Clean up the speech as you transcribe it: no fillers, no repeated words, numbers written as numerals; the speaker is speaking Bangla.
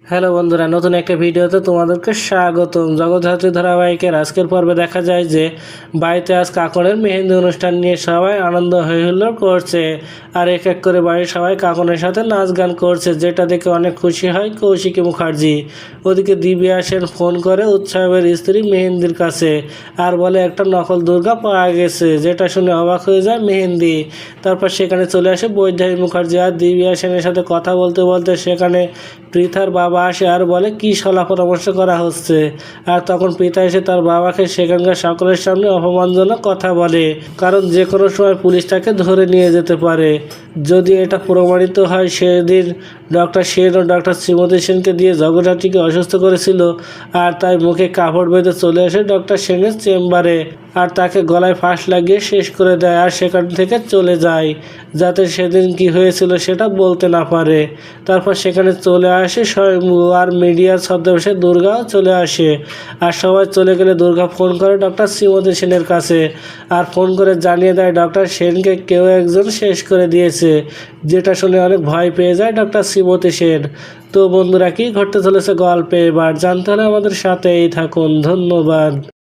হ্যালো বন্ধুরা, নতুন একটা ভিডিওতে তোমাদেরকে স্বাগতম। জগদ্ধাত্রী ধারাবাহিকের আজকের পর্বে দেখা যায় যে বাড়িতে আজ কাকনের মেহেন্দি অনুষ্ঠান নিয়ে সবাই আনন্দ হই হুল্লোড় করছে, আর এক এক করে বাড়ির সবাই কাকনের সাথে নাচ গান করছে, যেটা দেখে অনেক খুশি হয় কৌশিকী মুখার্জি। ওদিকে দিব্যা সেন ফোন করে উৎসবের স্ত্রী মেহেন্দির কাছে আর বলে একটা নকল দুর্গা পাওয়া গেছে, যেটা শুনে অবাক হয়ে যায় মেহেন্দি। তারপর সেখানে চলে আসে বৈদেহী মুখার্জি আর দিব্যা সেনের সাথে কথা বলতে বলতে সেখানে পৃথার বাবা আসে আর বলে কি সলা পরামর্শ করা হচ্ছে। আর তখন পৃথা এসে তার বাবাকে সেখানকার সকলের সামনে অপমানজনক কথা বলে, কারণ যে কোনো সময় পুলিশ তাকে ধরে নিয়ে যেতে পারে। যদি এটা প্রমাণিত হয়, সেদিন ডক্টর সেন ও ডক্টর শ্রীমতী সেনকে দিয়ে জগদ্ধাত্রীকে অসুস্থ করেছিল, আর তাই মুখে কাপড় বেঁধে চলে আসে ডক্টর সেনের চেম্বারে আর তাকে গলায় ফাঁস লাগিয়ে শেষ করে দেয় আর সেখান থেকে চলে যায়, যাতে সেদিন কি হয়েছিল সেটা বলতে না পারে। তারপর সেখানে চলে আসে স্বয়ম্ভু আর মিডিয়ার ছদ্মবেশে দুর্গাও চলে আসে। আর সবাই চলে গেলে দুর্গা ফোন করে ডক্টর শ্রীমতী সেনের কাছে আর ফোন করে জানিয়ে দেয় ডক্টর সেনকে কেউ একজন শেষ করে দিয়েছে, যেটা শুনে অনেক ভয় পেয়ে যায় ডক্টর শ্রীমতী সেন। তো বন্ধুরা, কি ঘটতে চলেছে গল্পে এবার জানতে হলে আমাদের সাথেই থাকুন। ধন্যবাদ।